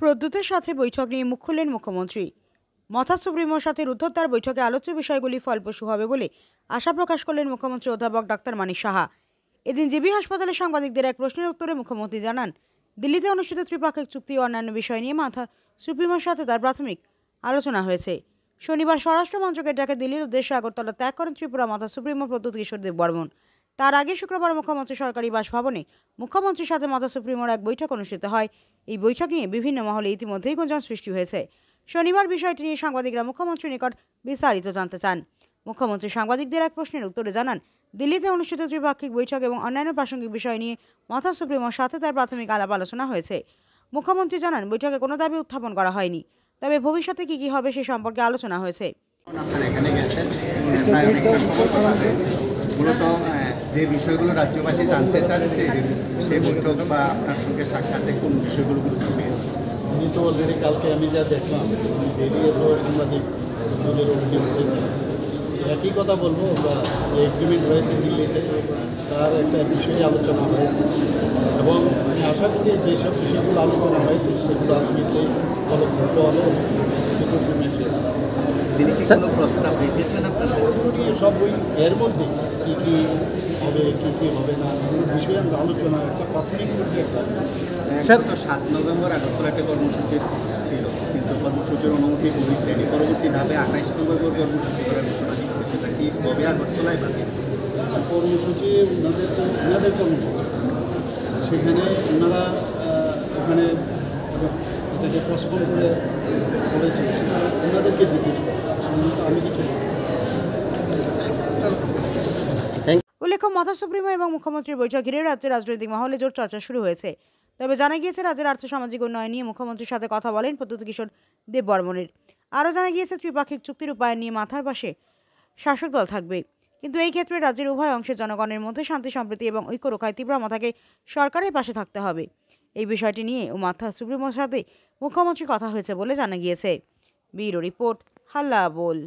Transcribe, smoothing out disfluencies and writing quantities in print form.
প্রদ্যুতের সাথে বৈঠক নিয়ে মুখ খুললেন মুখ্যমন্ত্রী। মথা সুপ্রিমোর সাথে রুদ্ধদ্বার বৈঠকে আলোচ্য বিষয়গুলি ফলপ্রসূ হবে বলে আশা প্রকাশ করলেন মুখ্যমন্ত্রী অধ্যাপক ডাক্তার মানিক সাহা। এদিন জিবি হাসপাতালে সাংবাদিকদের এক প্রশ্নের উত্তরে মুখ্যমন্ত্রী জানান, দিল্লিতে অনুষ্ঠিত ত্রিপাক্ষিক চুক্তি ও অন্যান্য বিষয় নিয়ে মাথা সুপ্রিমোর সাথে তার প্রাথমিক আলোচনা হয়েছে। শনিবার স্বরাষ্ট্র মন্ত্রকের ডাকে দিল্লির উদ্দেশ্যে আগরতলা ত্যাগ করেন ত্রিপুরা মাথা সুপ্রিমো প্রদ্যুৎ কিশোর দেববর্মন। তার আগে শুক্রবার মুখ্যমন্ত্রী সরকারি বাসভবনে মুখ্যমন্ত্রীর সাথে মাথা সুপ্রিমোর এক বৈঠক অনুষ্ঠিত হয়। এই বৈঠক নিয়ে বিভিন্ন মহলে ইতিমধ্যেই গুঞ্জন সৃষ্টি হয়েছে। শনিবার বিষয়টি নিয়ে সাংবাদিকরা মুখ্যমন্ত্রীর নিকট বিস্তারিত জানতে চান। মুখ্যমন্ত্রী সাংবাদিকদের এক প্রশ্নের উত্তরে জানান, দিল্লিতে অনুষ্ঠিত ত্রিপাক্ষিক বৈঠক এবং অন্যান্য প্রাসঙ্গিক বিষয় নিয়ে মাথা সুপ্রিমোর সাথে তার প্রাথমিক আলাপ আলোচনা হয়েছে। মুখ্যমন্ত্রী জানান, বৈঠকে কোনো দাবি উত্থাপন করা হয়নি, তবে ভবিষ্যতে কি হবে সে সম্পর্কে আলোচনা হয়েছে। মূলত যে বিষয়গুলো রাজ্যবাসী জানতে চান সেই বৈঠক বা আপনার সঙ্গে সাক্ষাতে কোন বিষয়গুলো গুরুত্ব পেয়েছে? আমি তো অলরেডি কালকে আমি যা দেখলাম, বেরিয়ে তো সাংবাদিক অভিযোগ হয়েছে। একই কথা বলবো, বা যে এগ্রিমেন্ট হয়েছে দিল্লিতে তার একটা বিষয়ে আলোচনা হয়েছে এবং আমি আশা করি যেসব বিষয়গুলো আলোচনা হয়েছে সেগুলো আলটিমেটলি ফলপ্রসূ হবে। প্রস্তাব রেখেছেন আপনারা সবই এর মধ্যে কী কী হবে কী কী হবে না বিষয়ে আমরা আলোচনা একটা প্রাথমিক পর্যায়ে স্যার। তো 7 নভেম্বর আগরতলা একটা কর্মসূচি ছিল, কিন্তু কর্মসূচির অনুমতি পুলিশ দেয়নি। পরবর্তী ধাপে 28 নভেম্বর কর্মসূচি করার ঘোষণা দিচ্ছে, সেটা কি কবে আগরতলায় বাকি কর্মসূচি? ওনাদের কর্মসূচি, সেখানে ওনারা ওখানে এটাকে পোস্টপোন করে করেছে, ওনাদেরকে জিজ্ঞেস করে আমি কিছু। উল্লেখ্য, মাথা সুপ্রিমো এবং মুখ্যমন্ত্রীর বৈঠক ঘিরে রাজ্যের রাজনৈতিক মহলে জোর চর্চা শুরু হয়েছে। তবে জানা গিয়েছে, রাজ্যের আর্থসামাজিক উন্নয়ন নিয়ে মুখ্যমন্ত্রীর সাথে কথা বলেন প্রদ্যুৎ কিশোর দেববর্মনের। আরও জানা গিয়েছে, ত্রিপাক্ষিক চুক্তির রূপায়ণ নিয়ে মাথার পাশে শাসক দল থাকবে, কিন্তু এই ক্ষেত্রে রাজ্যের উভয় অংশের জনগণের মধ্যে শান্তি সম্প্রীতি এবং ঐক্য রক্ষায় তীব্র মাথাকে সরকারের পাশে থাকতে হবে। এই বিষয়টি নিয়ে ও মাথা সুপ্রিমোর সাথে মুখ্যমন্ত্রীর কথা হয়েছে বলে জানা গিয়েছে। ব্যুরো রিপোর্ট, হাল্লা বোল।